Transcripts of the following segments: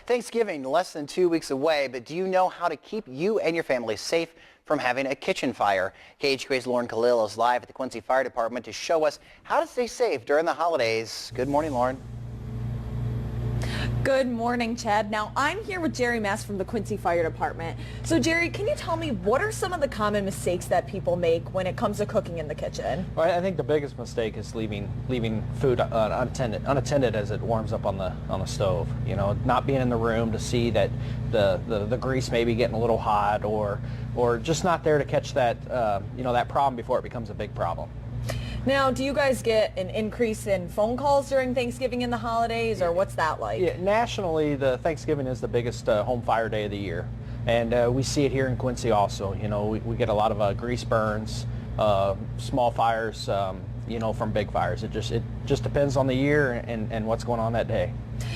Thanksgiving less than 2 weeks away, but do you know how to keep you and your family safe from having a kitchen fire? KHQA's Kalil is live at the Quincy Fire Department to show us how to stay safe during the holidays. Good morning, Lauren. Good morning, Chad. Now, I'm here with Jerry Mass from the Quincy Fire Department. So, Jerry, can you tell me what are some of the common mistakes that people make when it comes to cooking in the kitchen? Well, I think the biggest mistake is leaving food unattended as it warms up on the stove. You know, not being in the room to see that the grease may be getting a little hot, or just not there to catch that that problem before it becomes a big problem. Now, do you guys get an increase in phone calls during Thanksgiving and the holidays, or what's that like? Yeah, nationally, the Thanksgiving is the biggest home fire day of the year, and we see it here in Quincy also. You know, we get a lot of grease burns, small fires, from big fires. It just depends on the year and what's going on that day.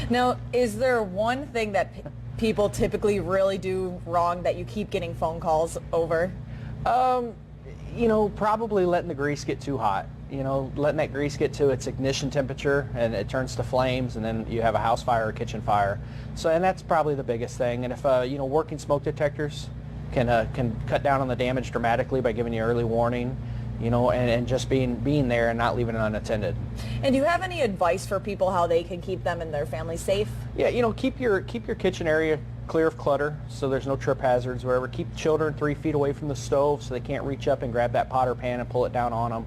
Now, is there one thing that people typically really do wrong that you keep getting phone calls over? Probably letting the grease get too hot. Letting that grease get to its ignition temperature and it turns to flames, and then you have a house fire or kitchen fire. And that's probably the biggest thing. And if working smoke detectors can cut down on the damage dramatically by giving you early warning, and just being there and not leaving it unattended. And do you have any advice for people how they can keep them and their family safe? Yeah, keep your kitchen area clear of clutter so there's no trip hazards wherever. Keep children 3 feet away from the stove so they can't reach up and grab that pot or pan and pull it down on them.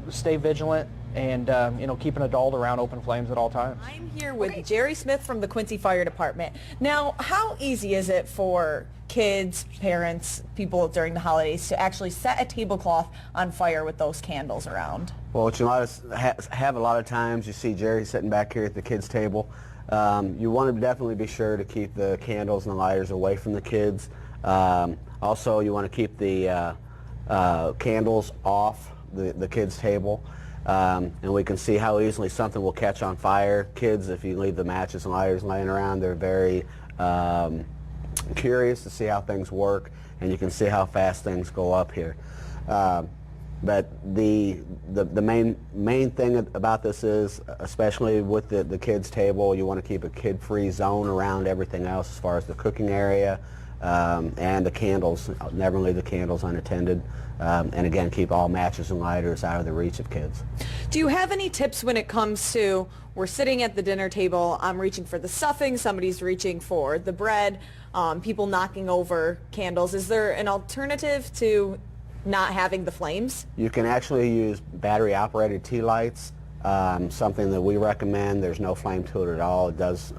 Stay vigilant and keep an adult around open flames at all times. I'm here with Jerry Smith from the Quincy Fire Department. Now, how easy is it for kids, parents, people during the holidays to actually set a tablecloth on fire with those candles around? Well, what you have a lot of times, you see Jerry sitting back here at the kids' table. You want to definitely be sure to keep the candles and the lighters away from the kids. Also, you want to keep the candles off the kids' table. And we can see how easily something will catch on fire. Kids, if you leave the matches and lighters laying around, they're very curious to see how things work, and you can see how fast things go up here. But the main thing about this is, especially with the kids' table, you want to keep a kid-free zone around everything else as far as the cooking area, and the candles. Never leave the candles unattended. And again, keep all matches and lighters out of the reach of kids. Do you have any tips when it comes to, we're sitting at the dinner table, I'm reaching for the stuffing, somebody's reaching for the bread, people knocking over candles. Is there an alternative to not having the flames? You can actually use battery-operated tea lights, something that we recommend. There's no flame to it at all. It does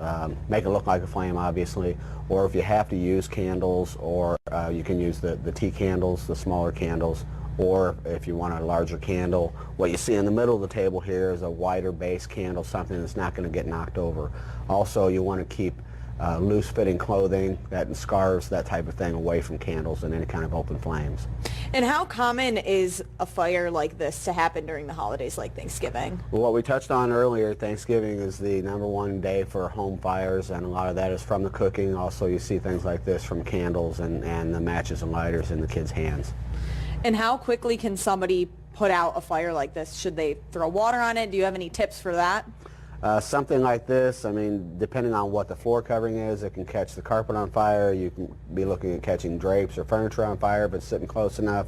make it look like a flame, obviously. Or if you have to use candles, or you can use the tea candles, the smaller candles, or if you want a larger candle, what you see in the middle of the table here is a wider base candle, something that's not going to get knocked over. Also, you want to keep loose-fitting clothing, and scarves, that type of thing, away from candles and any kind of open flames. And how common is a fire like this to happen during the holidays like Thanksgiving? Well, what we touched on earlier, Thanksgiving is the #1 day for home fires, and a lot of that is from the cooking. Also, you see things like this from candles and the matches and lighters in the kids' hands. And how quickly can somebody put out a fire like this? Should they throw water on it? Do you have any tips for that? Something like this, I mean, depending on what the floor covering is, it can catch the carpet on fire. You can be looking at catching drapes or furniture on fire if it's sitting close enough.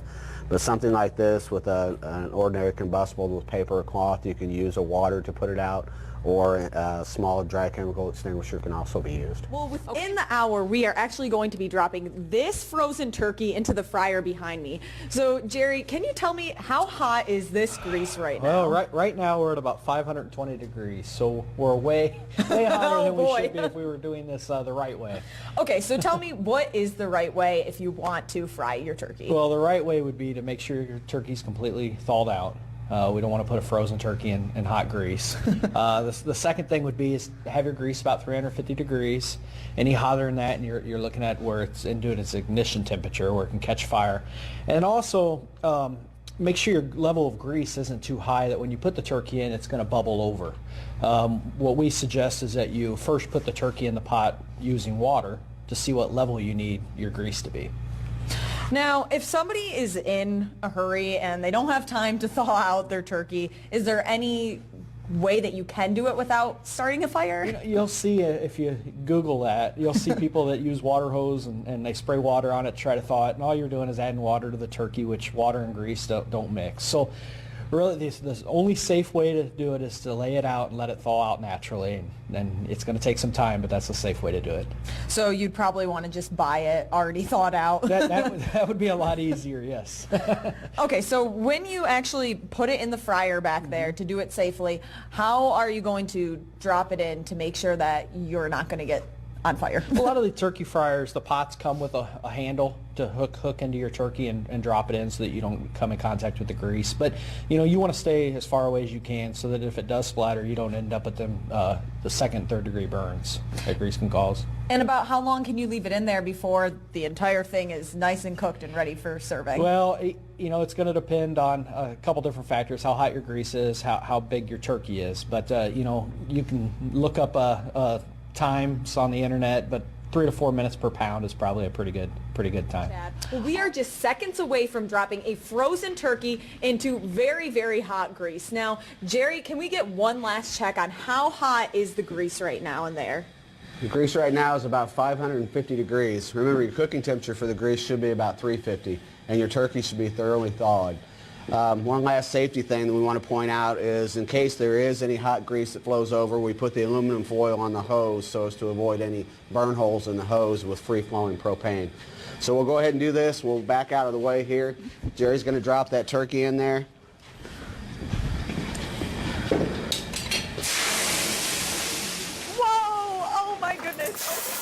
But something like this with an ordinary combustible with paper or cloth, you can use a water to put it out, or a small dry chemical extinguisher can also be used. Well, within the hour, we are actually going to be dropping this frozen turkey into the fryer behind me. So, Jerry, can you tell me how hot is this grease right now? Well, right now we're at about 520 degrees, so we're way hotter than we should be if we were doing this the right way. Okay, so tell me, what is the right way if you want to fry your turkey? Well, the right way would be to make sure your turkey's completely thawed out. We don't want to put a frozen turkey in hot grease. The second thing would be is have your grease about 350 degrees. Any hotter than that, and you're looking at where it's into its ignition temperature, where it can catch fire. And also, make sure your level of grease isn't too high that when you put the turkey in, it's going to bubble over. What we suggest is that you first put the turkey in the pot using water to see what level you need your grease to be. Now, if somebody is in a hurry and they don't have time to thaw out their turkey, is there any way that you can do it without starting a fire? You'll see if you Google that, you'll see people that use water hose and they spray water on it to try to thaw it, and all you're doing is adding water to the turkey, which water and grease don't mix. So really, the only safe way to do it is to lay it out and let it thaw out naturally. And it's going to take some time, but that's a safe way to do it. So you'd probably want to just buy it already thawed out. That would be a lot easier, yes. Okay, so when you actually put it in the fryer back there to do it safely, how are you going to drop it in to make sure that you're not going to get on fire? A lot of the turkey fryers, the pots come with a handle to hook into your turkey and drop it in so that you don't come in contact with the grease. But you want to stay as far away as you can so that if it does splatter, you don't end up with them the second, third degree burns that grease can cause. And about how long can you leave it in there before the entire thing is nice and cooked and ready for serving? Well, it's going to depend on a couple different factors: how hot your grease is, how big your turkey is. But you can look up times on the internet, but 3 to 4 minutes per pound is probably a pretty good time. Well, we are just seconds away from dropping a frozen turkey into very, very hot grease. Now, Jerry, can we get one last check on how hot is the grease right now in there? The grease right now is about 550 degrees. Remember, your cooking temperature for the grease should be about 350, and your turkey should be thoroughly thawed. One last safety thing that we want to point out is in case there is any hot grease that flows over, we put the aluminum foil on the hose so as to avoid any burn holes in the hose with free-flowing propane. So we'll go ahead and do this. We'll back out of the way here. Jerry's going to drop that turkey in there. Whoa! Oh my goodness!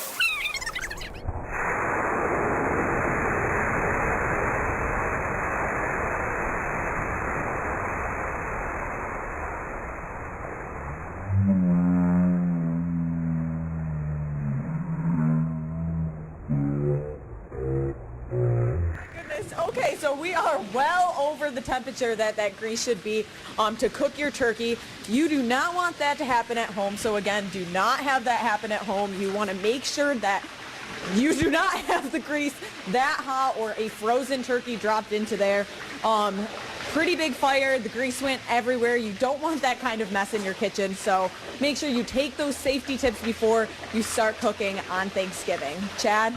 Okay, so we are well over the temperature that grease should be to cook your turkey. You do not want that to happen at home. So again, do not have that happen at home. You want to make sure that you do not have the grease that hot or a frozen turkey dropped into there. Pretty big fire. The grease went everywhere. You don't want that kind of mess in your kitchen. So make sure you take those safety tips before you start cooking on Thanksgiving. Chad?